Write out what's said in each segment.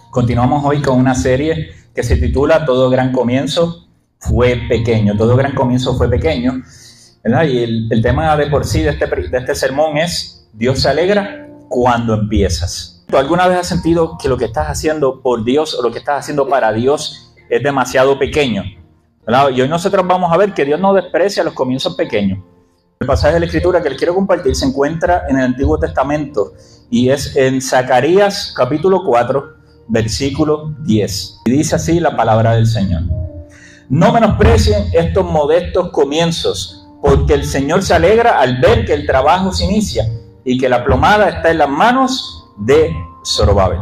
Continuamos hoy con una serie que se titula Todo gran comienzo fue pequeño. Todo gran comienzo fue pequeño, ¿verdad? Y el tema de por sí de este sermón es: Dios se alegra cuando empiezas. ¿Tú alguna vez has sentido que lo que estás haciendo por Dios o lo que estás haciendo para Dios es demasiado pequeño, ¿verdad? Y hoy nosotros vamos a ver que Dios no desprecia los comienzos pequeños. El pasaje de la Escritura que les quiero compartir se encuentra en el Antiguo Testamento y es en Zacarías capítulo 4, versículo 10. Y dice así la palabra del Señor: No menosprecien estos modestos comienzos, porque el Señor se alegra al ver que el trabajo se inicia y que la plomada está en las manos de Zorobabel.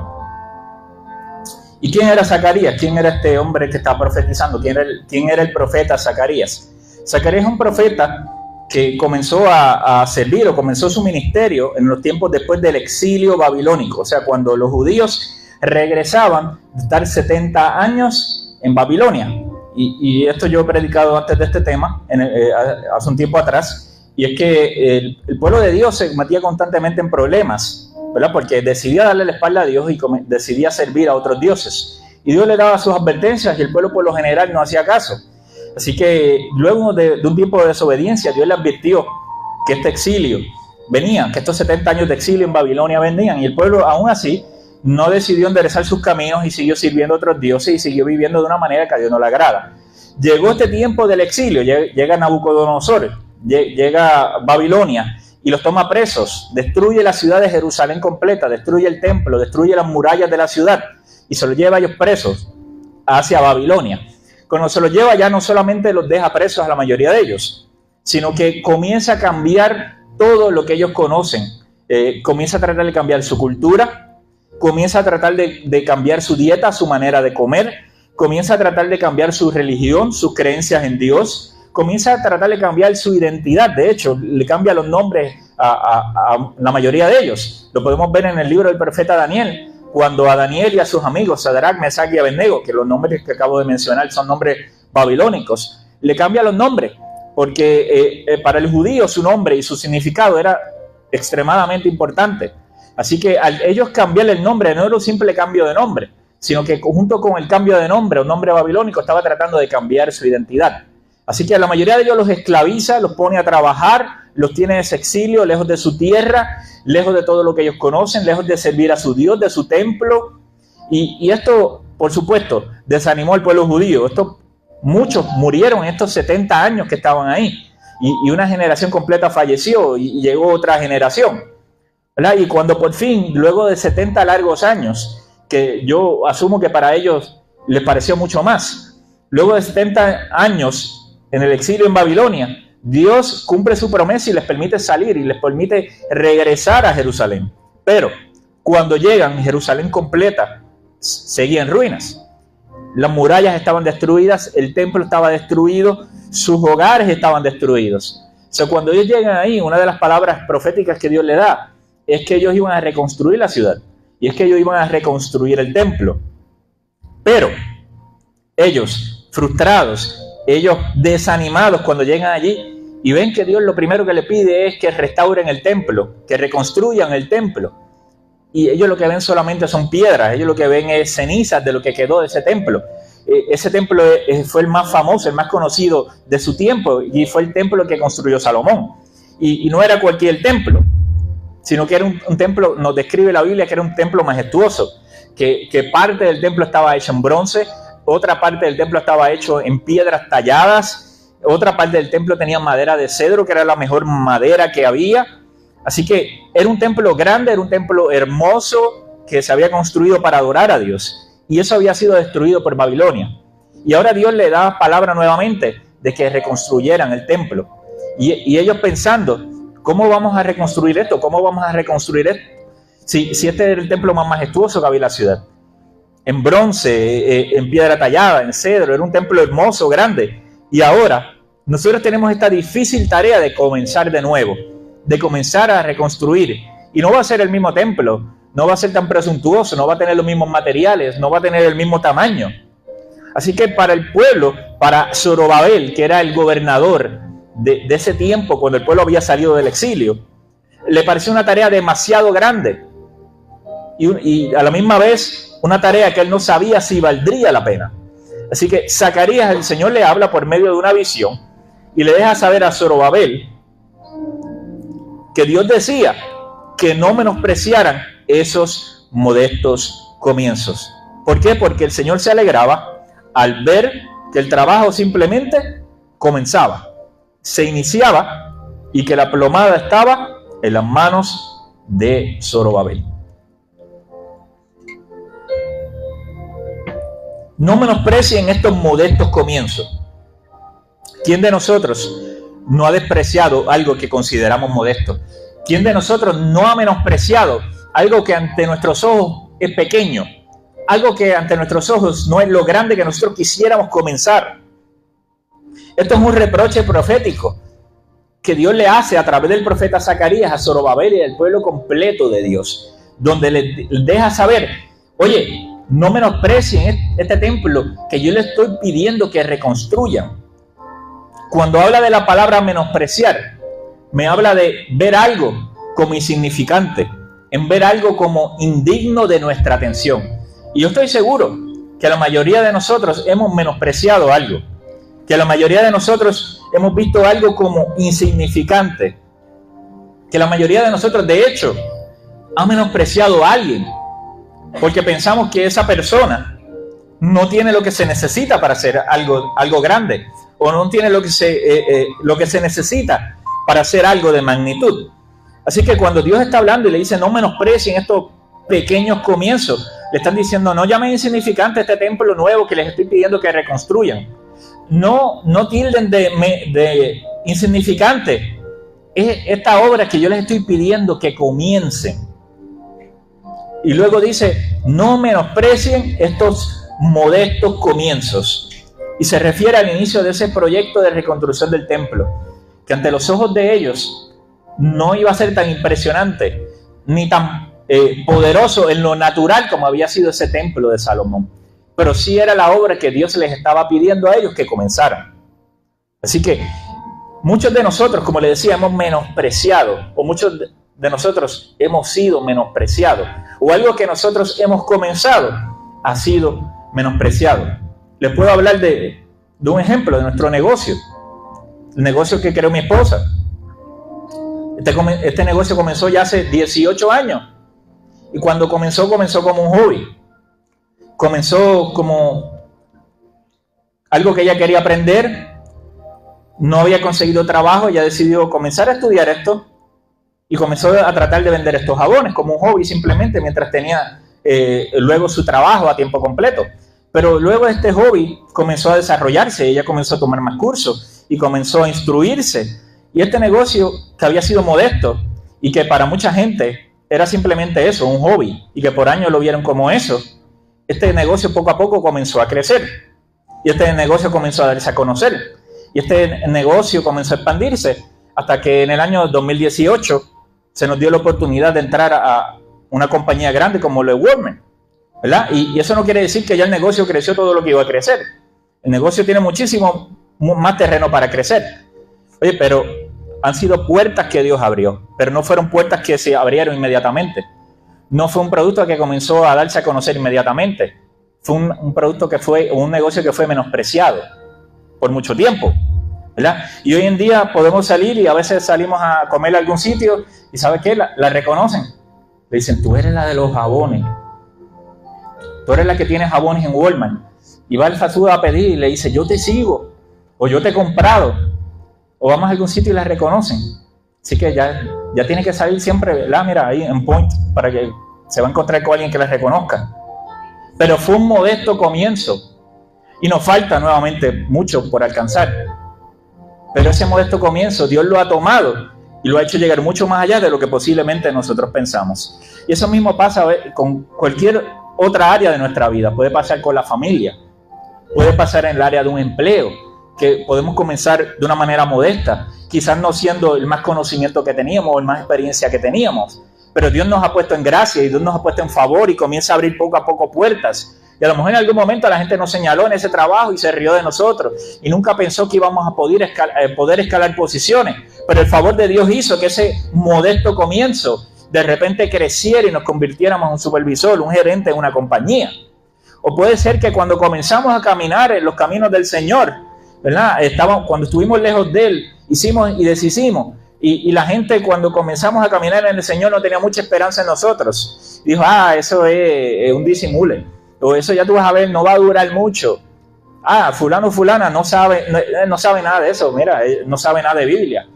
¿Y quién era Zacarías? ¿Quién era este hombre que estaba profetizando? ¿Quién era el profeta Zacarías? Zacarías es un profeta que comenzó a servir o comenzó su ministerio en los tiempos después del exilio babilónico. O sea, cuando los judíos regresaban de estar 70 años en Babilonia. Y esto yo he predicado antes de este tema, hace un tiempo atrás. Y es que el pueblo de Dios se metía constantemente en problemas, ¿verdad? Porque decidía darle la espalda a Dios y decidía servir a otros dioses. Y Dios le daba sus advertencias y el pueblo por lo general no hacía caso. Así que luego de un tiempo de desobediencia, Dios le advirtió que este exilio venía, que estos 70 años de exilio en Babilonia venían. Y el pueblo aún así no decidió enderezar sus caminos y siguió sirviendo a otros dioses y siguió viviendo de una manera que a Dios no le agrada. Llegó este tiempo del exilio, llega Nabucodonosor, llega Babilonia y los toma presos, destruye la ciudad de Jerusalén completa, destruye el templo, destruye las murallas de la ciudad y se los lleva a ellos presos hacia Babilonia. Cuando se los lleva, ya no solamente los deja presos a la mayoría de ellos, sino que comienza a cambiar todo lo que ellos conocen. Comienza a tratar de cambiar su cultura, comienza a tratar de cambiar su dieta, su manera de comer, comienza a tratar de cambiar su religión, sus creencias en Dios, comienza a tratar de cambiar su identidad. De hecho, le cambia los nombres a la mayoría de ellos. Lo podemos ver en el libro del profeta Daniel, cuando a Daniel y a sus amigos, Sadrach, Mesach y Abednego, que los nombres que acabo de mencionar son nombres babilónicos, le cambia los nombres, porque para el judío su nombre y su significado era extremadamente importante. Así que al ellos cambiarle el nombre, no era un simple cambio de nombre, sino que junto con el cambio de nombre, un nombre babilónico, estaba tratando de cambiar su identidad. Así que a la mayoría de ellos los esclaviza, los pone a trabajar, los tiene en ese exilio, lejos de su tierra, lejos de todo lo que ellos conocen, lejos de servir a su Dios, de su templo. Y esto, por supuesto, desanimó al pueblo judío. Muchos murieron en estos 70 años que estaban ahí. Y una generación completa falleció y llegó otra generación, ¿verdad? Y cuando por fin, luego de 70 largos años, que yo asumo que para ellos les pareció mucho más, luego de 70 años en el exilio en Babilonia, Dios cumple su promesa y les permite salir y les permite regresar a Jerusalén. Pero cuando llegan, Jerusalén completa seguía en ruinas. Las murallas estaban destruidas, el templo estaba destruido, sus hogares estaban destruidos. O sea, cuando ellos llegan ahí, una de las palabras proféticas que Dios le da es que ellos iban a reconstruir la ciudad y es que ellos iban a reconstruir el templo. Pero ellos, frustrados, ellos desanimados cuando llegan allí y ven que Dios lo primero que le pide es que restauren el templo, que reconstruyan el templo. Y ellos lo que ven solamente son piedras, ellos lo que ven es cenizas de lo que quedó de ese templo. Ese templo fue el más famoso, el más conocido de su tiempo y fue el templo que construyó Salomón. Y no era cualquier templo, sino que era un templo, nos describe la Biblia que era un templo majestuoso, que parte del templo estaba hecho en bronce, otra parte del templo estaba hecho en piedras talladas, otra parte del templo tenía madera de cedro, que era la mejor madera que había. Así que era un templo grande, era un templo hermoso que se había construido para adorar a Dios. Y eso había sido destruido por Babilonia. Y ahora Dios le da palabra nuevamente de que reconstruyeran el templo. Y ellos pensando, ¿cómo vamos a reconstruir esto? ¿Cómo vamos a reconstruir esto? Si este era el templo más majestuoso que había en la ciudad. En bronce, en piedra tallada, en cedro, era un templo hermoso, grande. Y ahora nosotros tenemos esta difícil tarea de comenzar de nuevo, de comenzar a reconstruir. Y no va a ser el mismo templo, no va a ser tan presuntuoso, no va a tener los mismos materiales, no va a tener el mismo tamaño. Así que para el pueblo, para Zorobabel, que era el gobernador de ese tiempo, cuando el pueblo había salido del exilio, le pareció una tarea demasiado grande. Y a la misma vez una tarea que él no sabía si valdría la pena. Así que Zacarías, el Señor le habla por medio de una visión y le deja saber a Zorobabel que Dios decía que no menospreciaran esos modestos comienzos. ¿Por qué? Porque el Señor se alegraba al ver que el trabajo simplemente comenzaba, se iniciaba y que la plomada estaba en las manos de Zorobabel. No menosprecien estos modestos comienzos. ¿Quién de nosotros no ha despreciado algo que consideramos modesto? ¿Quién de nosotros no ha menospreciado algo que ante nuestros ojos es pequeño? Algo que ante nuestros ojos no es lo grande que nosotros quisiéramos comenzar. Esto es un reproche profético que Dios le hace a través del profeta Zacarías a Zorobabel y al pueblo completo de Dios, donde le deja saber, oye, no menosprecien este templo que yo les estoy pidiendo que reconstruyan. Cuando habla de la palabra menospreciar, me habla de ver algo como insignificante, en ver algo como indigno de nuestra atención. Y yo estoy seguro que la mayoría de nosotros hemos menospreciado algo, que la mayoría de nosotros hemos visto algo como insignificante, que la mayoría de nosotros, de hecho, ha menospreciado a alguien, porque pensamos que esa persona no tiene lo que se necesita para hacer algo grande, o no tiene lo que se necesita para hacer algo de magnitud. Así que cuando Dios está hablando y le dice no menosprecien estos pequeños comienzos, le están diciendo no llamen insignificante este templo nuevo que les estoy pidiendo que reconstruyan. No tilden de insignificante esta obra que yo les estoy pidiendo que comiencen. Y luego dice, no menosprecien estos modestos comienzos. Y se refiere al inicio de ese proyecto de reconstrucción del templo, que ante los ojos de ellos no iba a ser tan impresionante, ni tan poderoso en lo natural como había sido ese templo de Salomón. Pero sí era la obra que Dios les estaba pidiendo a ellos que comenzaran. Así que muchos de nosotros, como les decía, hemos menospreciado, o muchos de nosotros hemos sido menospreciados, o algo que nosotros hemos comenzado ha sido menospreciado. Les puedo hablar de un ejemplo de nuestro negocio, el negocio que creó mi esposa. Este negocio comenzó ya hace 18 años, y cuando comenzó como un hobby. Comenzó como algo que ella quería aprender, no había conseguido trabajo, ella decidió comenzar a estudiar esto y comenzó a tratar de vender estos jabones como un hobby simplemente mientras tenía luego su trabajo a tiempo completo. Pero luego este hobby comenzó a desarrollarse, ella comenzó a tomar más cursos y comenzó a instruirse. Y este negocio que había sido modesto y que para mucha gente era simplemente eso, un hobby, y que por años lo vieron como eso, este negocio poco a poco comenzó a crecer. Y este negocio comenzó a darse a conocer. Y este negocio comenzó a expandirse hasta que en el año 2018 se nos dio la oportunidad de entrar a una compañía grande como lo de Walmart, ¿verdad? Y eso no quiere decir que ya el negocio creció todo lo que iba a crecer. El negocio tiene muchísimo más terreno para crecer. Oye, pero han sido puertas que Dios abrió, pero no fueron puertas que se abrieron inmediatamente. No fue un producto que comenzó a darse a conocer inmediatamente. Fue un producto que fue, un negocio que fue menospreciado por mucho tiempo, ¿verdad? Y hoy en día podemos salir y a veces salimos a comer a algún sitio y ¿sabes qué? La reconocen. Le dicen, tú eres la de los jabones. Tú eres la que tiene jabones en Walmart. Y va el fast food a pedir y le dice, yo te sigo, o yo te he comprado, o vamos a algún sitio y la reconocen. Así que ya tiene que salir siempre, ¿verdad? Mira, ahí en point, para que se va a encontrar con alguien que la reconozca. Pero fue un modesto comienzo. Y nos falta nuevamente mucho por alcanzar. Pero ese modesto comienzo Dios lo ha tomado y lo ha hecho llegar mucho más allá de lo que posiblemente nosotros pensamos. Y eso mismo pasa con cualquier otra área de nuestra vida. Puede pasar con la familia, puede pasar en el área de un empleo, que podemos comenzar de una manera modesta, quizás no siendo el más conocimiento que teníamos o el más experiencia que teníamos, pero Dios nos ha puesto en gracia y Dios nos ha puesto en favor y comienza a abrir poco a poco puertas. Y a lo mejor en algún momento la gente nos señaló en ese trabajo y se rió de nosotros y nunca pensó que íbamos a poder escalar posiciones, pero el favor de Dios hizo que ese modesto comienzo de repente creciera y nos convirtiéramos en un supervisor, un gerente en una compañía. O puede ser que cuando comenzamos a caminar en los caminos del Señor, ¿verdad? Cuando estuvimos lejos de Él, hicimos y deshicimos. Y la gente, cuando comenzamos a caminar en el Señor, no tenía mucha esperanza en nosotros. Dijo, eso es un disimule. O eso ya tú vas a ver, no va a durar mucho. Fulano, fulana, no sabe nada de eso. Mira, no sabe nada de Biblia.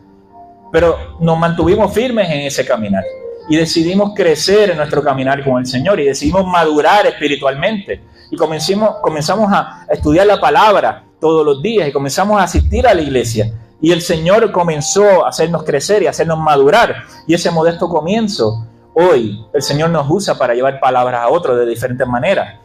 Pero nos mantuvimos firmes en ese caminar. Y decidimos crecer en nuestro caminar con el Señor. Y decidimos madurar espiritualmente. Y comenzamos a estudiar la palabra todos los días. Y comenzamos a asistir a la iglesia. Y el Señor comenzó a hacernos crecer y a hacernos madurar. Y ese modesto comienzo, hoy el Señor nos usa para llevar palabras a otros de diferentes maneras.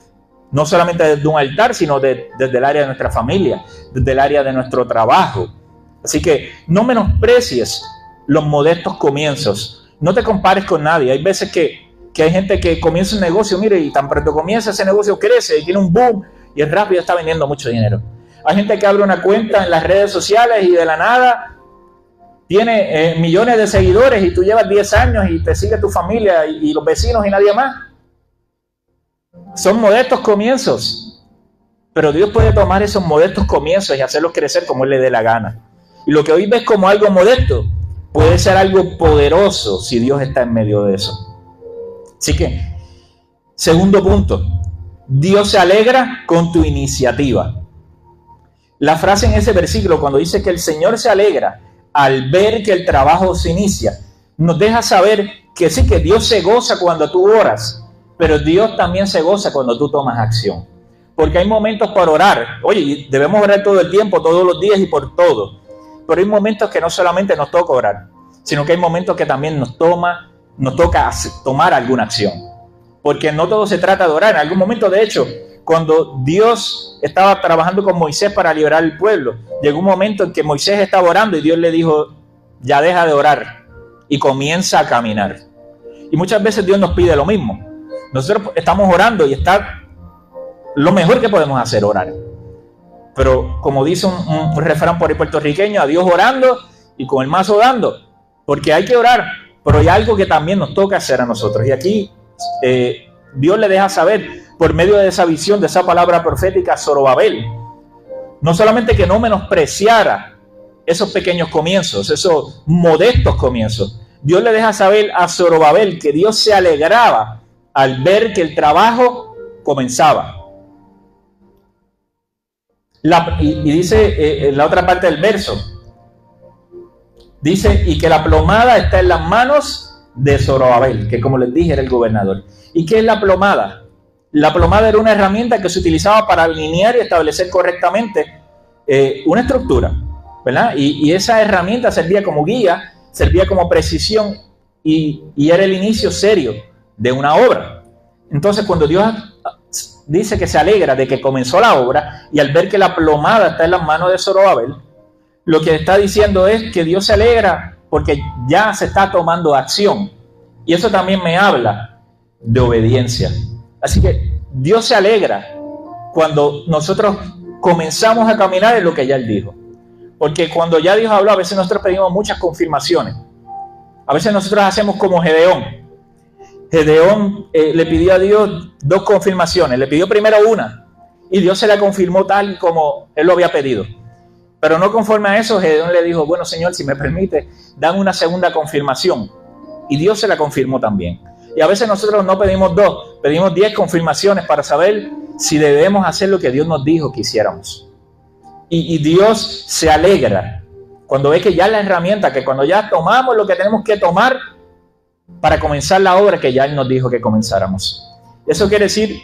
No solamente desde un altar, sino desde el área de nuestra familia, desde el área de nuestro trabajo. Así que no menosprecies los modestos comienzos. No te compares con nadie. Hay veces que hay gente que comienza un negocio, mire, y tan pronto comienza ese negocio crece y tiene un boom y es rápido, está vendiendo mucho dinero. Hay gente que abre una cuenta en las redes sociales y de la nada tiene millones de seguidores y tú llevas 10 años y te sigue tu familia y los vecinos y nadie más. Son modestos comienzos, pero Dios puede tomar esos modestos comienzos y hacerlos crecer como Él le dé la gana. Y lo que hoy ves como algo modesto puede ser algo poderoso si Dios está en medio de eso. Así que, segundo punto, Dios se alegra con tu iniciativa. La frase en ese versículo, cuando dice que el Señor se alegra al ver que el trabajo se inicia, nos deja saber que sí, que Dios se goza cuando tú oras, pero Dios también se goza cuando tú tomas acción. Porque hay momentos para orar. Oye, debemos orar todo el tiempo, todos los días y por todo. Pero hay momentos que no solamente nos toca orar, sino que hay momentos que también nos toca tomar alguna acción. Porque no todo se trata de orar. En algún momento, de hecho, cuando Dios estaba trabajando con Moisés para liberar al pueblo, llegó un momento en que Moisés estaba orando y Dios le dijo, ya deja de orar y comienza a caminar. Y muchas veces Dios nos pide lo mismo. Nosotros estamos orando y está lo mejor que podemos hacer, orar. Pero como dice un refrán por ahí puertorriqueño, a Dios orando y con el mazo dando. Porque hay que orar, pero hay algo que también nos toca hacer a nosotros. Y aquí Dios le deja saber, por medio de esa visión, de esa palabra profética, a Zorobabel, no solamente que no menospreciara esos pequeños comienzos, esos modestos comienzos. Dios le deja saber a Zorobabel que Dios se alegraba al ver que el trabajo comenzaba. Y dice en la otra parte del verso, dice, y que la plomada está en las manos de Zorobabel, que como les dije era el gobernador. ¿Y qué es la plomada? La plomada era una herramienta que se utilizaba para alinear y establecer correctamente una estructura, ¿verdad? Y esa herramienta servía como guía, servía como precisión y era el inicio serio de una obra. Entonces, cuando Dios dice que se alegra de que comenzó la obra y al ver que la plomada está en las manos de Zorobabel, lo que está diciendo es que Dios se alegra porque ya se está tomando acción. Y eso también me habla de obediencia. Así que Dios se alegra cuando nosotros comenzamos a caminar en lo que ya Él dijo. Porque cuando ya Dios habló, a veces nosotros pedimos muchas confirmaciones. A veces nosotros hacemos como Gedeón. Gedeón le pidió a Dios 2 confirmaciones. Le pidió primero una y Dios se la confirmó tal como Él lo había pedido. Pero no conforme a eso, Gedeón le dijo, bueno, Señor, si me permite, dan una segunda confirmación. Y Dios se la confirmó también. Y a veces nosotros no pedimos 2, pedimos 10 confirmaciones para saber si debemos hacer lo que Dios nos dijo que hiciéramos. Y Dios se alegra cuando ve que ya la herramienta, que cuando ya tomamos lo que tenemos que tomar para comenzar la obra que ya Él nos dijo que comenzáramos. Eso quiere decir,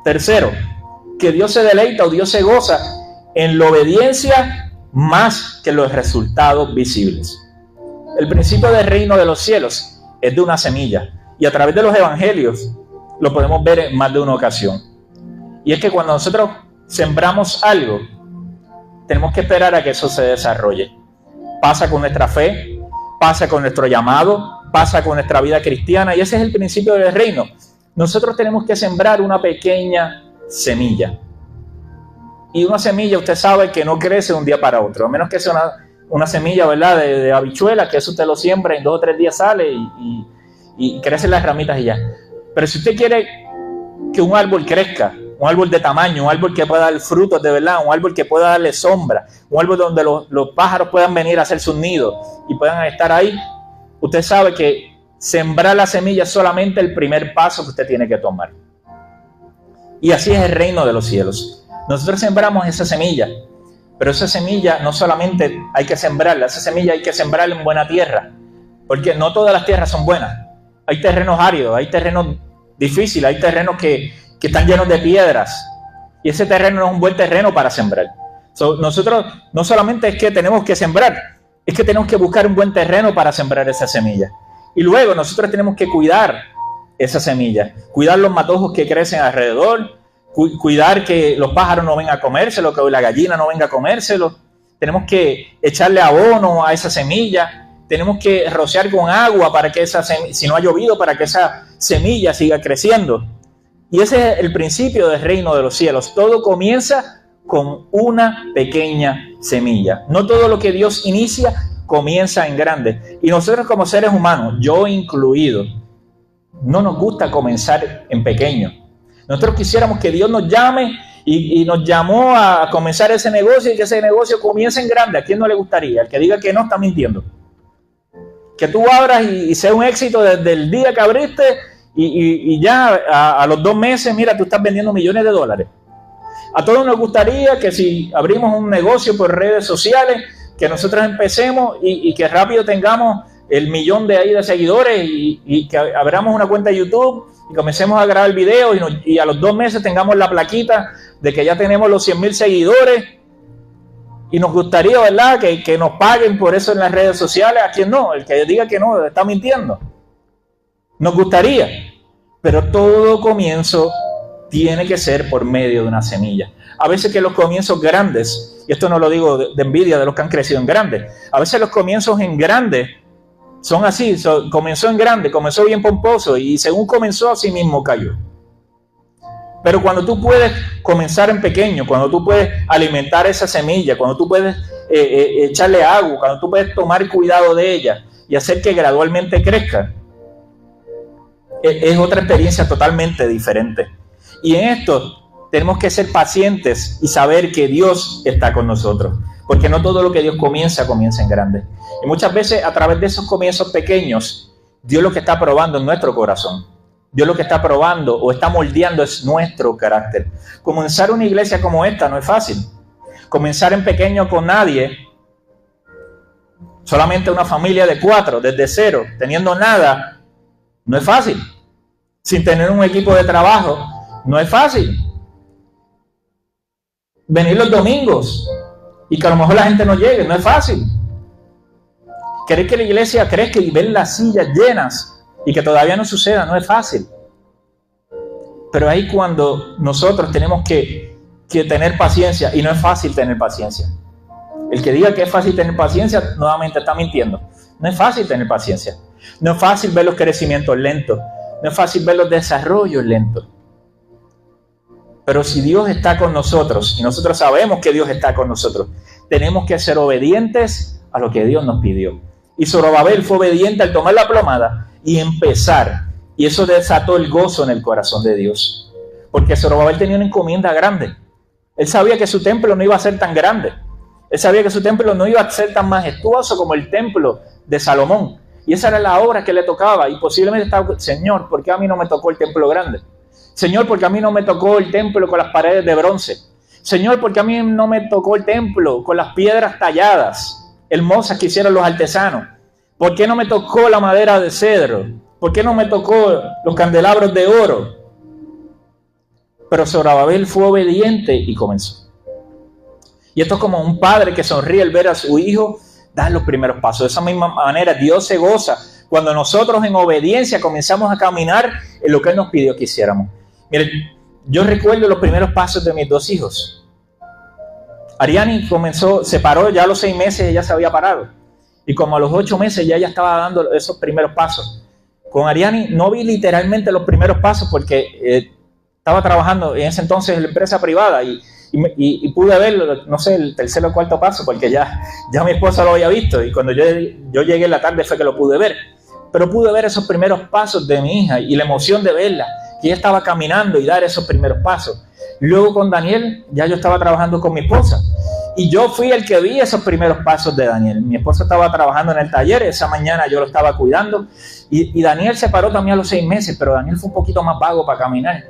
tercero, que Dios se deleita o Dios se goza en la obediencia más que los resultados visibles. El principio del reino de los cielos es de una semilla. Y a través de los evangelios lo podemos ver en más de una ocasión. Y es que cuando nosotros sembramos algo, tenemos que esperar a que eso se desarrolle. Pasa con nuestra fe, pasa con nuestro llamado, pasa con nuestra vida cristiana. Y ese es el principio del reino. Nosotros tenemos que sembrar una pequeña semilla. Y una semilla, usted sabe que no crece de un día para otro. A menos que sea una semilla, ¿verdad?, de habichuela, que eso usted lo siembra en 2 o 3 días sale y crecen las ramitas y ya. Pero si usted quiere que un árbol crezca, un árbol de tamaño, un árbol que pueda dar frutos de verdad, un árbol que pueda darle sombra, un árbol donde los pájaros puedan venir a hacer sus nidos y puedan estar ahí, usted sabe que sembrar la semilla es solamente el primer paso que usted tiene que tomar. Y así es el reino de los cielos. Nosotros sembramos esa semilla, pero esa semilla no solamente hay que sembrarla, esa semilla hay que sembrarla en buena tierra, porque no todas las tierras son buenas. Hay terrenos áridos, hay terrenos difíciles, hay terrenos que están llenos de piedras, y ese terreno no es un buen terreno para sembrar. Nosotros no solamente es que tenemos que sembrar, es que tenemos que buscar un buen terreno para sembrar esa semilla. Y luego nosotros tenemos que cuidar esa semilla, cuidar los matojos que crecen alrededor, cuidar que los pájaros no vengan a comérselo, que la gallina no venga a comérselo. Tenemos que echarle abono a esa semilla, tenemos que rociar con agua para que si no ha llovido, para que esa semilla siga creciendo. Y ese es el principio del reino de los cielos. Todo comienza con una pequeña semilla. No todo lo que Dios inicia comienza en grande. Y nosotros como seres humanos, yo incluido, no nos gusta comenzar en pequeño. Nosotros quisiéramos que Dios nos llame y nos llamó a comenzar ese negocio y que ese negocio comience en grande. ¿A quién no le gustaría? El que diga que no está mintiendo. Que tú abras y sea un éxito desde el día que abriste y ya a los 2 meses, mira, tú estás vendiendo millones de dólares. A todos nos gustaría que si abrimos un negocio por redes sociales, que nosotros empecemos y que rápido tengamos el 1.000.000 de ahí de seguidores y que abramos una cuenta de YouTube y comencemos a grabar videos y a los 2 meses tengamos la plaquita de que ya tenemos los 100.000 seguidores. Y nos gustaría, ¿verdad?, que nos paguen por eso en las redes sociales. ¿A quién no? El que diga que no está mintiendo. Nos gustaría, pero todo comienzo tiene que ser por medio de una semilla. A veces que los comienzos grandes, y esto no lo digo de envidia de los que han crecido en grande, a veces los comienzos en grande son así, comenzó en grande, comenzó bien pomposo y según comenzó así mismo cayó. Pero cuando tú puedes comenzar en pequeño, cuando tú puedes alimentar esa semilla, cuando tú puedes echarle agua, cuando tú puedes tomar cuidado de ella y hacer que gradualmente crezca, es otra experiencia totalmente diferente. Y en esto tenemos que ser pacientes y saber que Dios está con nosotros, porque no todo lo que Dios comienza en grande. Y muchas veces a través de esos comienzos pequeños, Dios lo que está probando es nuestro corazón. Dios lo que está probando o está moldeando es nuestro carácter. Comenzar una iglesia como esta no es fácil. Comenzar en pequeño con nadie, solamente una familia de 4, desde cero, teniendo nada, no es fácil. Sin tener un equipo de trabajo, no es fácil. Venir los domingos y que a lo mejor la gente no llegue, no es fácil. Querer que la iglesia crezca y ver las sillas llenas y que todavía no suceda, no es fácil. Pero ahí cuando nosotros tenemos que tener paciencia, y no es fácil tener paciencia. El que diga que es fácil tener paciencia, nuevamente está mintiendo. No es fácil tener paciencia. No es fácil ver los crecimientos lentos. No es fácil ver los desarrollos lentos. Pero si Dios está con nosotros, y nosotros sabemos que Dios está con nosotros, tenemos que ser obedientes a lo que Dios nos pidió. Y Zorobabel fue obediente al tomar la plomada y empezar. Y eso desató el gozo en el corazón de Dios. Porque Zorobabel tenía una encomienda grande. Él sabía que su templo no iba a ser tan grande. Él sabía que su templo no iba a ser tan majestuoso como el templo de Salomón. Y esa era la obra que le tocaba. Y posiblemente estaba, Señor, ¿por qué a mí no me tocó el templo grande? Señor, ¿por qué a mí no me tocó el templo con las paredes de bronce? Señor, ¿por qué a mí no me tocó el templo con las piedras talladas hermosas que hicieron los artesanos? ¿Por qué no me tocó la madera de cedro? ¿Por qué no me tocó los candelabros de oro? Pero Zorobabel fue obediente y comenzó. Y esto es como un padre que sonríe al ver a su hijo dar los primeros pasos. De esa misma manera, Dios se goza cuando nosotros en obediencia comenzamos a caminar en lo que Él nos pidió que hiciéramos. Miren, yo recuerdo los primeros pasos de mis 2 hijos. Ariani se paró ya a los 6 meses, ella se había parado. Y como a los 8 meses ya estaba dando esos primeros pasos. Con Ariani no vi literalmente los primeros pasos porque estaba trabajando en ese entonces en la empresa privada y pude ver, no sé, el tercer o cuarto paso porque ya mi esposa lo había visto y cuando yo llegué en la tarde fue que lo pude ver. pero pude ver esos primeros pasos de mi hija y la emoción de verla, que ella estaba caminando y dar esos primeros pasos. Luego con Daniel, ya yo estaba trabajando con mi esposa y yo fui el que vi esos primeros pasos de Daniel. Mi esposa estaba trabajando en el taller, esa mañana yo lo estaba cuidando y Daniel se paró también a los 6 meses, pero Daniel fue un poquito más vago para caminar.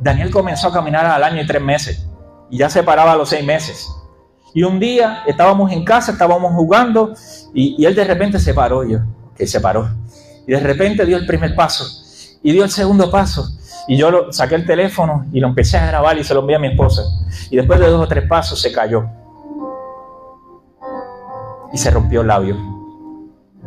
Daniel comenzó a caminar al año y 3 meses y ya se paraba a los 6 meses. Y un día estábamos en casa, estábamos jugando y él de repente se paró, se paró. Y de repente dio el primer paso y dio el segundo paso. Y yo saqué el teléfono y lo empecé a grabar y se lo envié a mi esposa. Y después de 2 o 3 pasos se cayó. Y se rompió el labio.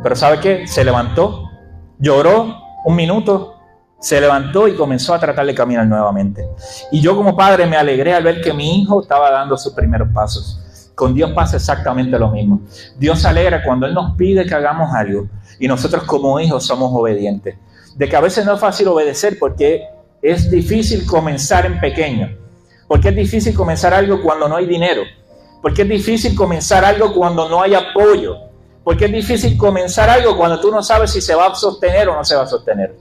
Pero ¿sabe qué? Se levantó, lloró un minuto, se levantó y comenzó a tratar de caminar nuevamente. Y yo como padre me alegré al ver que mi hijo estaba dando sus primeros pasos. Con Dios pasa exactamente lo mismo. Dios se alegra cuando Él nos pide que hagamos algo y nosotros como hijos somos obedientes. De que a veces no es fácil obedecer porque es difícil comenzar en pequeño. Porque es difícil comenzar algo cuando no hay dinero. Porque es difícil comenzar algo cuando no hay apoyo. Porque es difícil comenzar algo cuando tú no sabes si se va a sostener o no se va a sostener.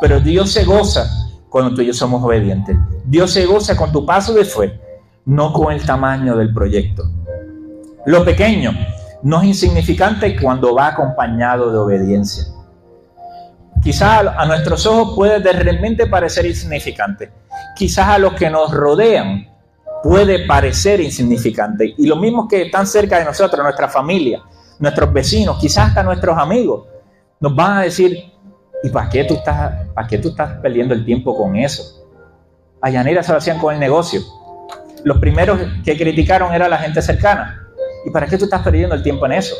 Pero Dios se goza cuando tú y yo somos obedientes. Dios se goza con tu paso de fe, no con el tamaño del proyecto. Lo pequeño no es insignificante cuando va acompañado de obediencia. Quizás a nuestros ojos puede de repente parecer insignificante. Quizás a los que nos rodean puede parecer insignificante. Y los mismos que están cerca de nosotros, nuestra familia, nuestros vecinos, quizás hasta nuestros amigos, nos van a decir, ¿y para qué tú estás perdiendo el tiempo con eso? A Yanira se lo hacían con el negocio. Los primeros que criticaron era la gente cercana. ¿Y para qué tú estás perdiendo el tiempo en eso?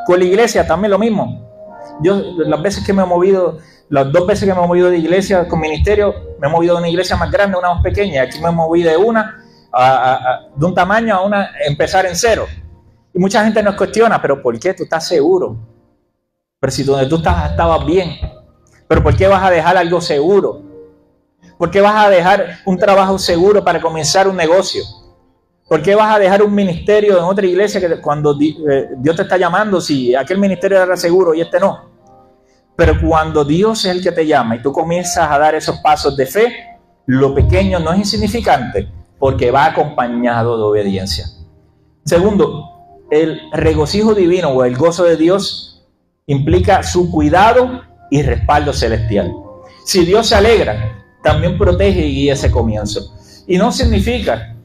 Con la iglesia también lo mismo. Yo las 2 veces que me he movido de iglesia con ministerio, me he movido de una iglesia más grande a una más pequeña. Aquí me moví de una de un tamaño a una empezar en 0. Y mucha gente nos cuestiona, pero ¿por qué tú estás seguro? Pero si donde tú estabas bien. ¿Pero por qué vas a dejar algo seguro? ¿Por qué vas a dejar un trabajo seguro para comenzar un negocio? ¿Por qué vas a dejar un ministerio en otra iglesia que cuando Dios te está llamando, si aquel ministerio era seguro y este no? Pero cuando Dios es el que te llama y tú comienzas a dar esos pasos de fe, lo pequeño no es insignificante porque va acompañado de obediencia. Segundo, el regocijo divino o el gozo de Dios implica su cuidado y respaldo celestial. Si Dios se alegra, también protege y guía ese comienzo. Y no significa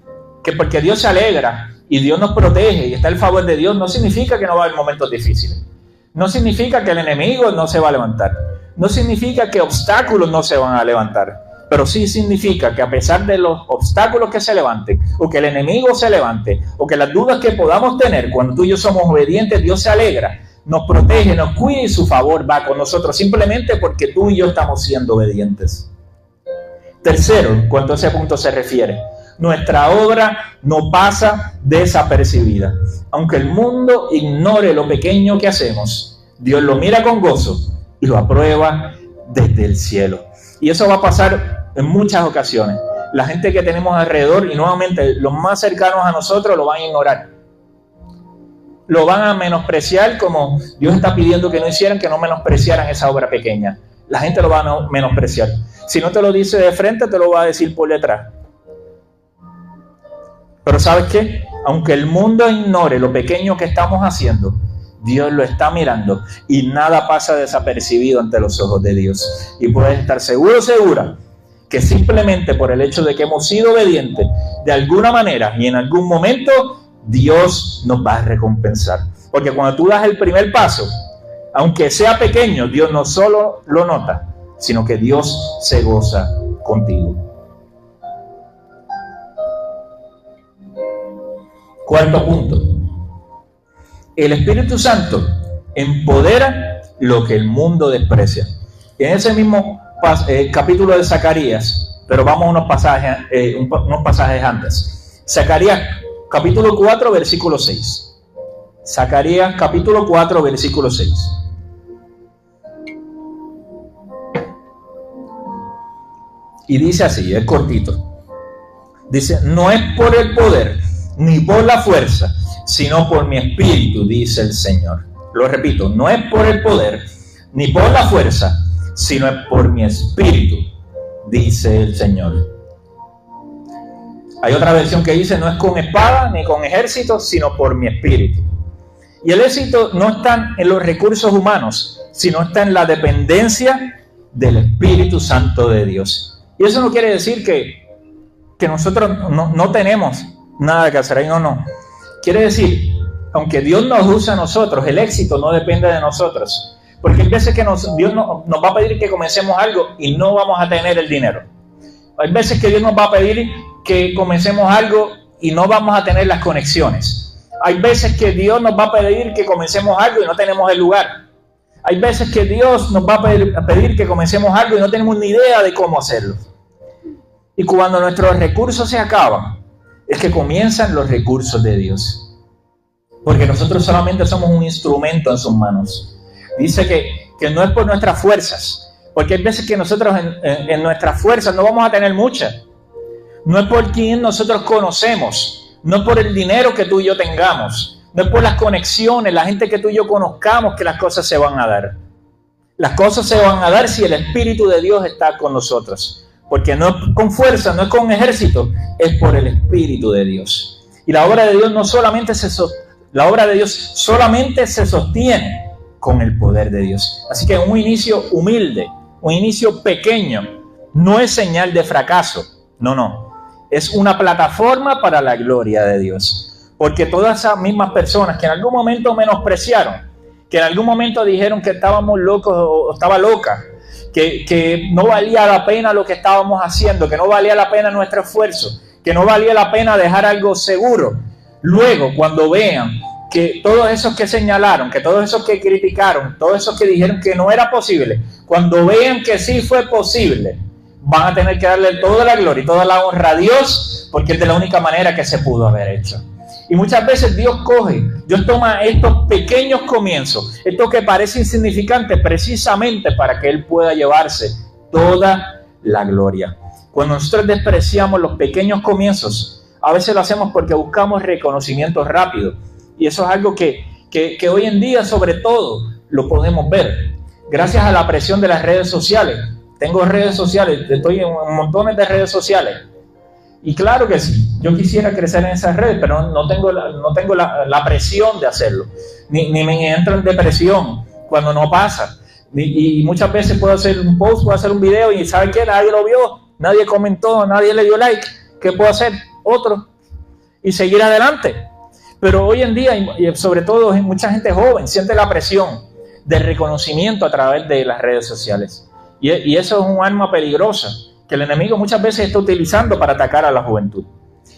que porque Dios se alegra y Dios nos protege y está el favor de Dios, no significa que no va a haber momentos difíciles. No significa que el enemigo no se va a levantar. No significa que obstáculos no se van a levantar. Pero sí significa que a pesar de los obstáculos que se levanten, o que el enemigo se levante, o que las dudas que podamos tener, cuando tú y yo somos obedientes, Dios se alegra, nos protege, nos cuida y su favor va con nosotros, simplemente porque tú y yo estamos siendo obedientes. Tercero, en cuanto a ese punto se refiere, nuestra obra no pasa desapercibida. Aunque el mundo ignore lo pequeño que hacemos, Dios lo mira con gozo y lo aprueba desde el cielo. Y eso va a pasar en muchas ocasiones. La gente que tenemos alrededor y nuevamente los más cercanos a nosotros lo van a ignorar. Lo van a menospreciar como Dios está pidiendo que no hicieran, que no menospreciaran esa obra pequeña. La gente lo va a menospreciar. Si no te lo dice de frente, te lo va a decir por detrás. Pero ¿sabes qué? Aunque el mundo ignore lo pequeño que estamos haciendo, Dios lo está mirando y nada pasa desapercibido ante los ojos de Dios. Y puedes estar seguro, segura, que simplemente por el hecho de que hemos sido obedientes, de alguna manera y en algún momento, Dios nos va a recompensar. Porque cuando tú das el primer paso, aunque sea pequeño, Dios no solo lo nota, sino que Dios se goza contigo. Cuarto punto. El Espíritu Santo empodera lo que el mundo desprecia. En ese mismo capítulo de Zacarías, pero vamos a unos pasajes antes. Zacarías capítulo 4, versículo 6. Zacarías capítulo 4, versículo 6. Y dice así, es cortito. Dice, no es por el poder ni por la fuerza, sino por mi espíritu, dice el Señor. Lo repito, no es por el poder ni por la fuerza, sino por mi espíritu, dice el Señor. Hay otra versión que dice, no es con espada ni con ejército, sino por mi espíritu. Y el éxito no está en los recursos humanos, sino está en la dependencia del Espíritu Santo de Dios. Y eso no quiere decir que nosotros no tenemos nada que hacer ahí, no. Quiere decir, aunque Dios nos usa a nosotros, el éxito no depende de nosotros. Porque hay veces que Dios nos va a pedir que comencemos algo y no vamos a tener el dinero. Hay veces que Dios nos va a pedir que comencemos algo y no vamos a tener las conexiones. Hay veces que Dios nos va a pedir que comencemos algo y no tenemos el lugar. Hay veces que Dios nos va a pedir que comencemos algo y no tenemos ni idea de cómo hacerlo. Y cuando nuestros recursos se acaban, es que comienzan los recursos de Dios. Porque nosotros solamente somos un instrumento en sus manos. Dice que no es por nuestras fuerzas. Porque hay veces que nosotros en nuestras fuerzas no vamos a tener muchas. No es por quien nosotros conocemos. No es por el dinero que tú y yo tengamos. No es por las conexiones, la gente que tú y yo conozcamos que las cosas se van a dar. Las cosas se van a dar si el Espíritu de Dios está con nosotros. Porque no es con fuerza, no es con ejército, es por el Espíritu de Dios. Y la obra de Dios solamente se sostiene con el poder de Dios. Así que un inicio humilde, un inicio pequeño, no es señal de fracaso. No. Es una plataforma para la gloria de Dios. Porque todas esas mismas personas que en algún momento menospreciaron, que en algún momento dijeron que estábamos locos o estaba loca, que no valía la pena lo que estábamos haciendo, que no valía la pena nuestro esfuerzo, que no valía la pena dejar algo seguro. Luego, cuando vean que todos esos que señalaron, que todos esos que criticaron, todos esos que dijeron que no era posible, cuando vean que sí fue posible, van a tener que darle toda la gloria y toda la honra a Dios, porque es de la única manera que se pudo haber hecho. Y muchas veces Dios toma estos pequeños comienzos, esto que parece insignificante, precisamente para que Él pueda llevarse toda la gloria. Cuando nosotros despreciamos los pequeños comienzos, a veces lo hacemos porque buscamos reconocimiento rápido. Y eso es algo que hoy en día, sobre todo, lo podemos ver. Gracias a la presión de las redes sociales. Tengo redes sociales, estoy en montones de redes sociales. Y claro que sí, yo quisiera crecer en esas redes, pero no tengo la presión de hacerlo. Ni me entro en depresión cuando no pasa. Y muchas veces puedo hacer un post, puedo hacer un video y ¿saben qué? Nadie lo vio, nadie comentó, nadie le dio like. ¿Qué puedo hacer? Otro. Y seguir adelante. Pero hoy en día, y sobre todo mucha gente joven, siente la presión del reconocimiento a través de las redes sociales. Y eso es un arma peligrosa que el enemigo muchas veces está utilizando para atacar a la juventud.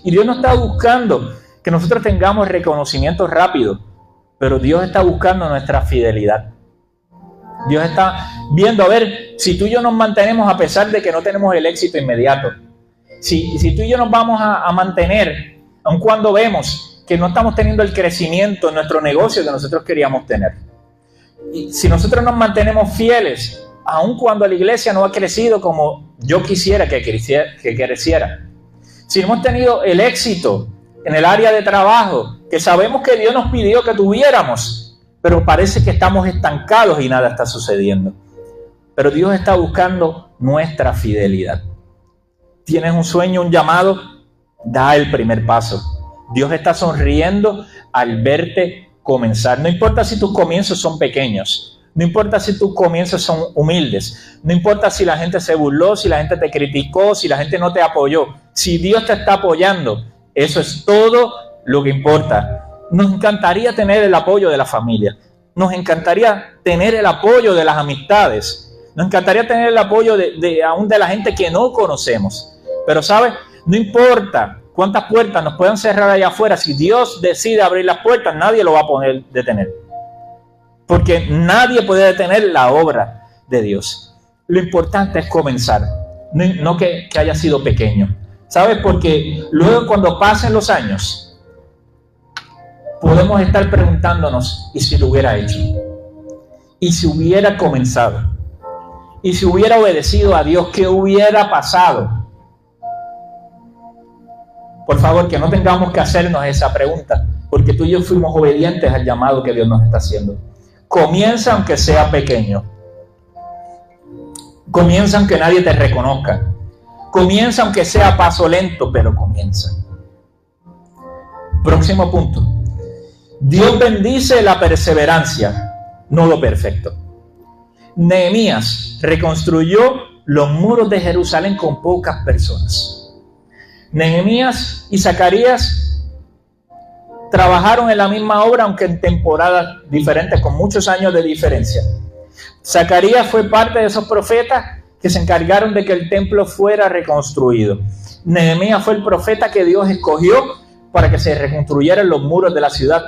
Y Dios no está buscando que nosotros tengamos reconocimiento rápido, pero Dios está buscando nuestra fidelidad. Dios está viendo a ver si tú y yo nos mantenemos a pesar de que no tenemos el éxito inmediato. Si tú y yo nos vamos a mantener, aun cuando vemos que no estamos teniendo el crecimiento en nuestro negocio que nosotros queríamos tener. Y si nosotros nos mantenemos fieles, aun cuando la iglesia no ha crecido como yo quisiera que creciera. Si hemos tenido el éxito en el área de trabajo, que sabemos que Dios nos pidió que tuviéramos, pero parece que estamos estancados y nada está sucediendo. Pero Dios está buscando nuestra fidelidad. ¿Tienes un sueño, un llamado? Da el primer paso. Dios está sonriendo al verte comenzar. No importa si tus comienzos son pequeños. No importa si tus comienzos son humildes. No importa si la gente se burló, si la gente te criticó, si la gente no te apoyó. Si Dios te está apoyando, eso es todo lo que importa. Nos encantaría tener el apoyo de la familia. Nos encantaría tener el apoyo de las amistades. Nos encantaría tener el apoyo aún de la gente que no conocemos. Pero, ¿sabes? No importa cuántas puertas nos puedan cerrar allá afuera. Si Dios decide abrir las puertas, nadie lo va a poder detener. Porque nadie puede detener la obra de Dios. Lo importante es comenzar, no que haya sido pequeño. ¿Sabes? Porque luego cuando pasen los años, podemos estar preguntándonos, ¿y si lo hubiera hecho? ¿Y si hubiera comenzado? ¿Y si hubiera obedecido a Dios? ¿Qué hubiera pasado? Por favor, que no tengamos que hacernos esa pregunta, porque tú y yo fuimos obedientes al llamado que Dios nos está haciendo. Comienza aunque sea pequeño. Comienza aunque nadie te reconozca. Comienza aunque sea a paso lento, pero comienza. Próximo punto. Dios bendice la perseverancia, no lo perfecto. Nehemías reconstruyó los muros de Jerusalén con pocas personas. Nehemías y Zacarías trabajaron en la misma obra, aunque en temporadas diferentes, con muchos años de diferencia. Zacarías fue parte de esos profetas que se encargaron de que el templo fuera reconstruido. Nehemías fue el profeta que Dios escogió para que se reconstruyeran los muros de la ciudad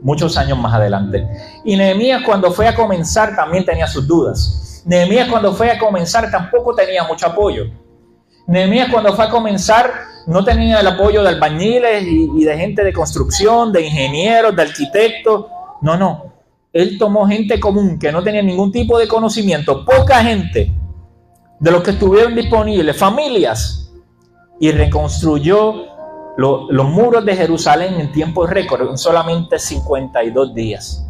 muchos años más adelante. Y Nehemías, cuando fue a comenzar, también tenía sus dudas. Nehemías, cuando fue a comenzar, tampoco tenía mucho apoyo. Nehemías, cuando fue a comenzar, no tenía el apoyo de albañiles y de gente de construcción, de ingenieros, de arquitectos. No. Él tomó gente común que no tenía ningún tipo de conocimiento, poca gente de los que estuvieron disponibles, familias, y reconstruyó los muros de Jerusalén en tiempo récord, en solamente 52 días.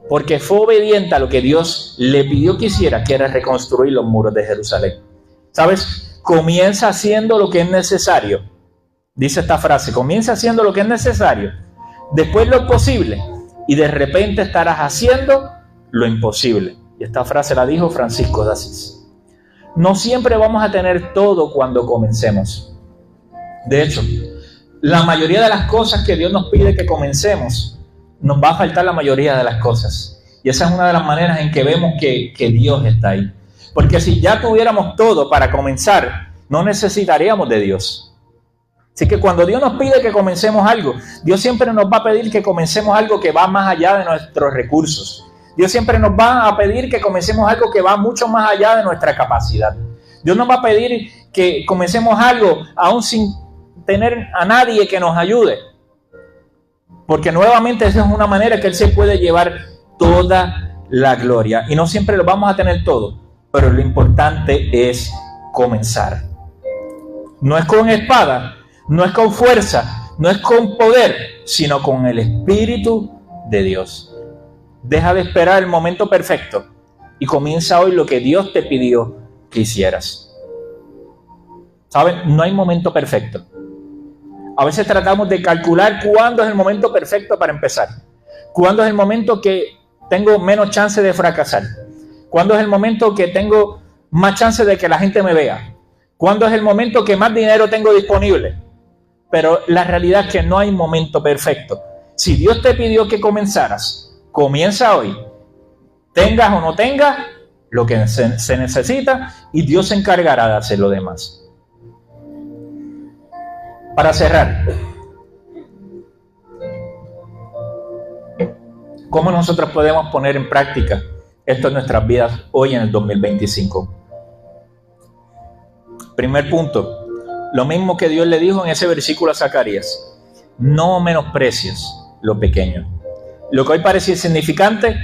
Porque fue obediente a lo que Dios le pidió que hiciera, que era reconstruir los muros de Jerusalén. ¿Sabes? Comienza haciendo lo que es necesario. Dice esta frase, comienza haciendo lo que es necesario, después lo posible, y de repente estarás haciendo lo imposible. Y esta frase la dijo Francisco de Asís. No siempre vamos a tener todo cuando comencemos. De hecho, la mayoría de las cosas que Dios nos pide que comencemos, nos va a faltar la mayoría de las cosas. Y esa es una de las maneras en que vemos que Dios está ahí. Porque si ya tuviéramos todo para comenzar, no necesitaríamos de Dios. Así que cuando Dios nos pide que comencemos algo, Dios siempre nos va a pedir que comencemos algo que va más allá de nuestros recursos. Dios siempre nos va a pedir que comencemos algo que va mucho más allá de nuestra capacidad. Dios nos va a pedir que comencemos algo aún sin tener a nadie que nos ayude. Porque nuevamente esa es una manera que Él se puede llevar toda la gloria. Y no siempre lo vamos a tener todo, pero lo importante es comenzar. No es con espada, no es con fuerza, no es con poder, sino con el Espíritu de Dios. Deja de esperar el momento perfecto y comienza hoy lo que Dios te pidió que hicieras. ¿Saben? No hay momento perfecto. A veces tratamos de calcular cuándo es el momento perfecto para empezar. Cuándo es el momento que tengo menos chance de fracasar. Cuándo es el momento que tengo más chance de que la gente me vea. Cuándo es el momento que más dinero tengo disponible. Pero la realidad es que no hay momento perfecto. Si Dios te pidió que comenzaras, comienza hoy. Tengas o no tengas lo que se necesita y Dios se encargará de hacer lo demás. Para cerrar, ¿cómo nosotros podemos poner en práctica esto en nuestras vidas hoy en el 2025? Primer punto, lo mismo que Dios le dijo en ese versículo a Zacarías: no menosprecies lo pequeño. Lo que hoy parece insignificante,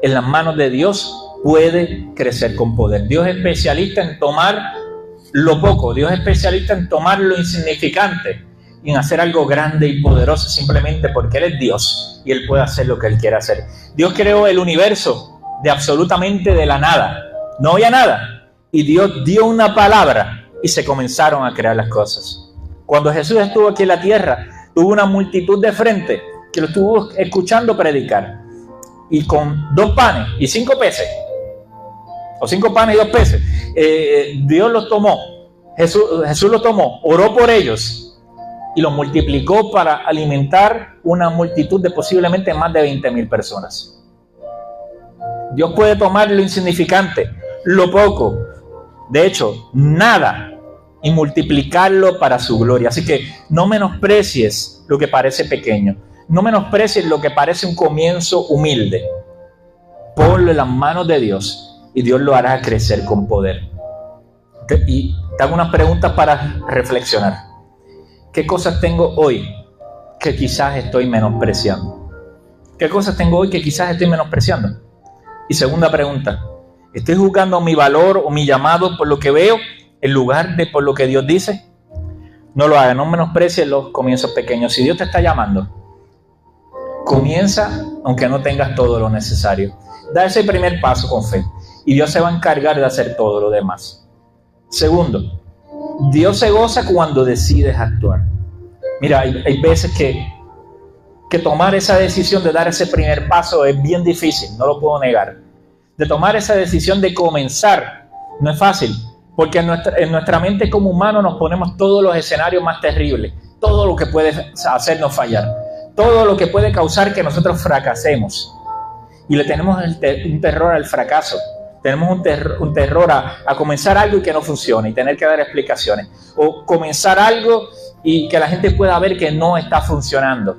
en las manos de Dios puede crecer con poder. Dios es especialista en tomar lo poco, Dios es especialista en tomar lo insignificante y en hacer algo grande y poderoso simplemente porque Él es Dios y Él puede hacer lo que Él quiera hacer. Dios creó el universo de absolutamente de la nada, no había nada, y Dios dio una palabra y se comenzaron a crear las cosas. Cuando Jesús estuvo aquí en la tierra, tuvo una multitud de frente que lo estuvo escuchando predicar, y con 2 panes y 5 peces, o 5 panes y 2 peces, Dios los tomó, Jesús los tomó, oró por ellos y los multiplicó para alimentar una multitud de posiblemente más de 20,000 personas. Dios puede tomar lo insignificante, lo poco, de hecho, nada, y multiplicarlo para su gloria. Así que no menosprecies lo que parece pequeño. No menosprecies lo que parece un comienzo humilde. Ponlo en las manos de Dios y Dios lo hará crecer con poder. Y te hago unas preguntas para reflexionar. ¿Qué cosas tengo hoy que quizás estoy menospreciando? ¿Qué cosas tengo hoy que quizás estoy menospreciando? Y segunda pregunta, ¿estoy juzgando mi valor o mi llamado por lo que veo en lugar de por lo que Dios dice? No lo hagas, no menosprecies los comienzos pequeños. Si Dios te está llamando, comienza aunque no tengas todo lo necesario. Da ese primer paso con fe y Dios se va a encargar de hacer todo lo demás. Segundo, Dios se goza cuando decides actuar. Mira, hay veces que tomar esa decisión de dar ese primer paso es bien difícil, no lo puedo negar. De tomar esa decisión de comenzar no es fácil, porque en nuestra mente como humano nos ponemos todos los escenarios más terribles, todo lo que puede hacernos fallar, todo lo que puede causar que nosotros fracasemos. Y le tenemos un terror al fracaso. Tenemos un terror a comenzar algo y que no funcione y tener que dar explicaciones. O comenzar algo y que la gente pueda ver que no está funcionando.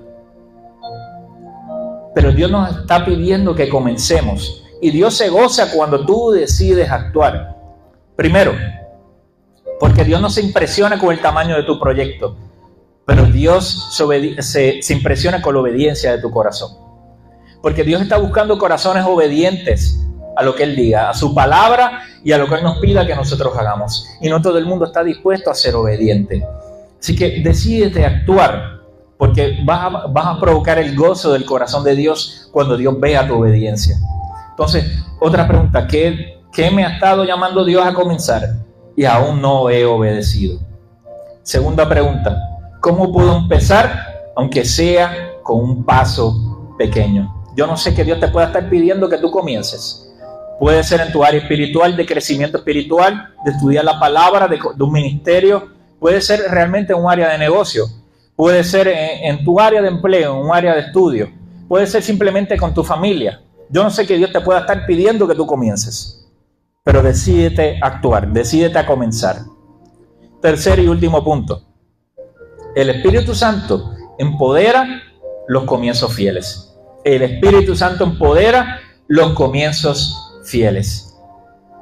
Pero Dios nos está pidiendo que comencemos. Y Dios se goza cuando tú decides actuar. Primero, porque Dios no se impresiona con el tamaño de tu proyecto, pero Dios se impresiona con la obediencia de tu corazón. Porque Dios está buscando corazones obedientes a lo que Él diga, a su palabra y a lo que Él nos pida que nosotros hagamos. Y no todo el mundo está dispuesto a ser obediente. Así que decídete actuar, porque vas a provocar el gozo del corazón de Dios cuando Dios vea tu obediencia. Entonces, otra pregunta, ¿qué me ha estado llamando Dios a comenzar y aún no he obedecido? Segunda pregunta, ¿cómo puedo empezar aunque sea con un paso pequeño? Yo no sé que Dios te pueda estar pidiendo que tú comiences. Puede ser en tu área espiritual, de crecimiento espiritual, de estudiar la palabra, de un ministerio. Puede ser realmente en un área de negocio. Puede ser en tu área de empleo, en un área de estudio. Puede ser simplemente con tu familia. Yo no sé que Dios te pueda estar pidiendo que tú comiences. Pero decídete a actuar, decídete a comenzar. Tercer y último punto. El Espíritu Santo empodera los comienzos fieles. El Espíritu Santo empodera los comienzos fieles.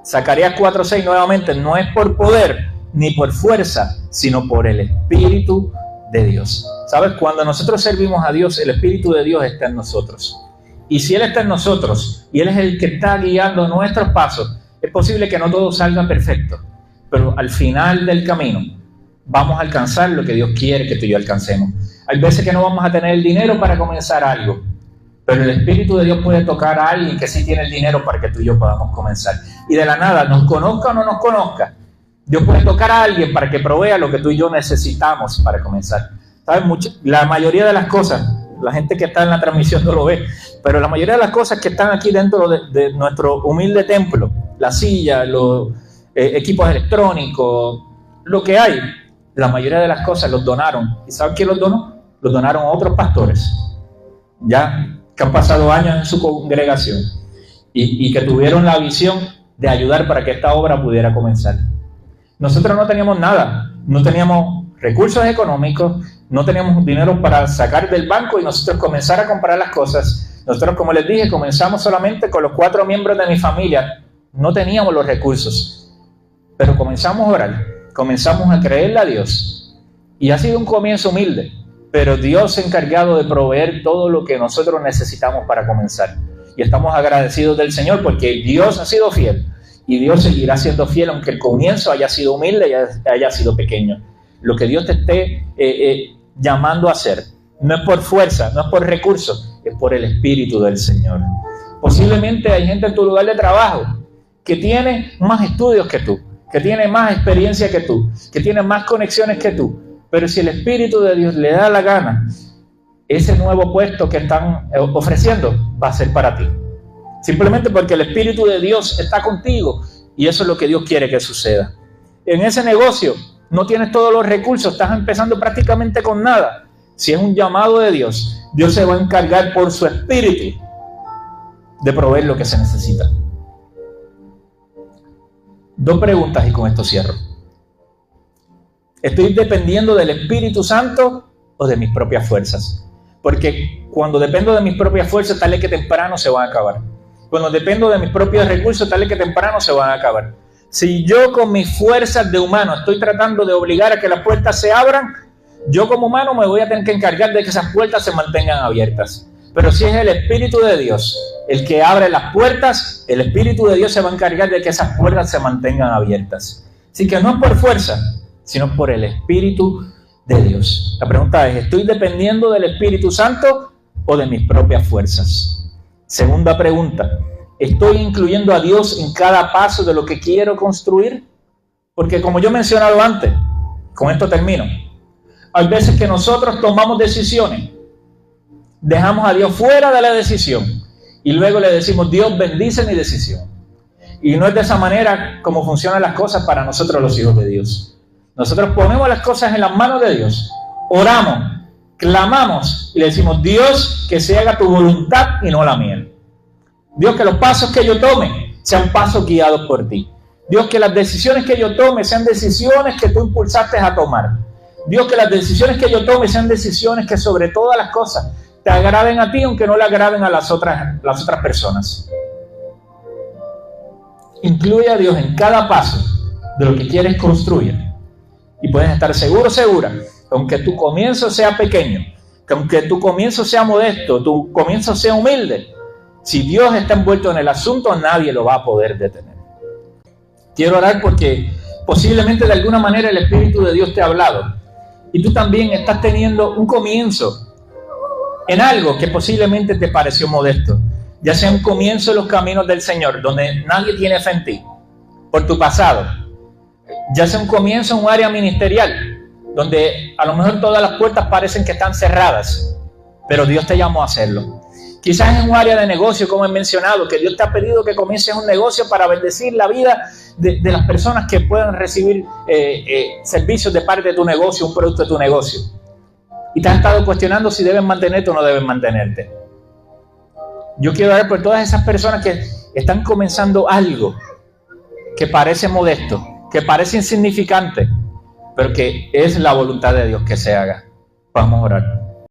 Zacarías 4:6 nuevamente, no es por poder ni por fuerza, sino por el Espíritu de Dios. ¿Sabes? Cuando nosotros servimos a Dios, el Espíritu de Dios está en nosotros. Y si Él está en nosotros y Él es el que está guiando nuestros pasos, es posible que no todo salga perfecto, pero al final del camino vamos a alcanzar lo que Dios quiere que tú y yo alcancemos. Hay veces que no vamos a tener el dinero para comenzar algo, pero el Espíritu de Dios puede tocar a alguien que sí tiene el dinero para que tú y yo podamos comenzar. Y de la nada, nos conozca o no nos conozca, Dios puede tocar a alguien para que provea lo que tú y yo necesitamos para comenzar. ¿Sabes? La mayoría de las cosas, la gente que está en la transmisión no lo ve, pero la mayoría de las cosas que están aquí dentro de nuestro humilde templo, la silla, los equipos electrónicos, lo que hay, la mayoría de las cosas los donaron. ¿Y sabes quién los donó? Los donaron a otros pastores, ya que han pasado años en su congregación y que tuvieron la visión de ayudar para que esta obra pudiera comenzar. Nosotros no teníamos nada, no teníamos recursos económicos, no teníamos dinero para sacar del banco y nosotros comenzar a comprar las cosas. Nosotros, como les dije, comenzamos solamente con los 4 miembros de mi familia. No teníamos los recursos, pero comenzamos a orar, comenzamos a creerle a Dios. Y ha sido un comienzo humilde, pero Dios se ha encargado de proveer todo lo que nosotros necesitamos para comenzar. Y estamos agradecidos del Señor porque Dios ha sido fiel y Dios seguirá siendo fiel aunque el comienzo haya sido humilde y haya sido pequeño. Lo que Dios te esté llamando a hacer no es por fuerza, no es por recursos, es por el Espíritu del Señor. Posiblemente hay gente en tu lugar de trabajo que tiene más estudios que tú, que tiene más experiencia que tú, que tiene más conexiones que tú. Pero si el Espíritu de Dios le da la gana, ese nuevo puesto que están ofreciendo va a ser para ti. Simplemente porque el Espíritu de Dios está contigo y eso es lo que Dios quiere que suceda. En ese negocio no tienes todos los recursos, estás empezando prácticamente con nada. Si es un llamado de Dios, Dios se va a encargar por su Espíritu de proveer lo que se necesita. 2 preguntas y con esto cierro. ¿Estoy dependiendo del Espíritu Santo o de mis propias fuerzas? Porque cuando dependo de mis propias fuerzas, tal vez que temprano se van a acabar. Cuando dependo de mis propios recursos, tal vez que temprano se van a acabar. Si yo con mis fuerzas de humano estoy tratando de obligar a que las puertas se abran, yo como humano me voy a tener que encargar de que esas puertas se mantengan abiertas. Pero si es el Espíritu de Dios el que abre las puertas, el Espíritu de Dios se va a encargar de que esas puertas se mantengan abiertas. Así que no es por fuerza, sino por el Espíritu de Dios. La pregunta es, ¿estoy dependiendo del Espíritu Santo o de mis propias fuerzas? Segunda pregunta, ¿Estoy incluyendo a Dios en cada paso de lo que quiero construir? Porque como yo he mencionado antes, con esto termino, hay veces que nosotros tomamos decisiones, dejamos a Dios fuera de la decisión y luego le decimos, Dios bendice mi decisión. Y no es de esa manera como funcionan las cosas para nosotros los hijos de Dios. Nosotros ponemos las cosas en las manos de Dios, oramos, clamamos y le decimos, Dios, que se haga tu voluntad y no la mía. Dios, que los pasos que yo tome sean pasos guiados por ti. Dios, que las decisiones que yo tome sean decisiones que tú impulsaste a tomar. Dios, que las decisiones que yo tome sean decisiones que sobre todas las cosas te agraden a ti, aunque no le agraden a las otras personas. Incluye a Dios en cada paso de lo que quieres construir. Y puedes estar seguro, segura, que aunque tu comienzo sea pequeño, que aunque tu comienzo sea modesto, tu comienzo sea humilde, si Dios está envuelto en el asunto, nadie lo va a poder detener. Quiero orar porque posiblemente de alguna manera el Espíritu de Dios te ha hablado y tú también estás teniendo un comienzo en algo que posiblemente te pareció modesto, ya sea un comienzo en los caminos del Señor, donde nadie tiene fe en ti, por tu pasado, ya sea un comienzo en un área ministerial, donde a lo mejor todas las puertas parecen que están cerradas, pero Dios te llamó a hacerlo. Quizás en un área de negocio, como he mencionado, que Dios te ha pedido que comiences un negocio para bendecir la vida de las personas que puedan recibir servicios de parte de tu negocio, un producto de tu negocio. Y te has estado cuestionando si deben mantenerte o no deben mantenerte. Yo quiero orar por todas esas personas que están comenzando algo que parece modesto, que parece insignificante, pero que es la voluntad de Dios que se haga. Vamos a orar.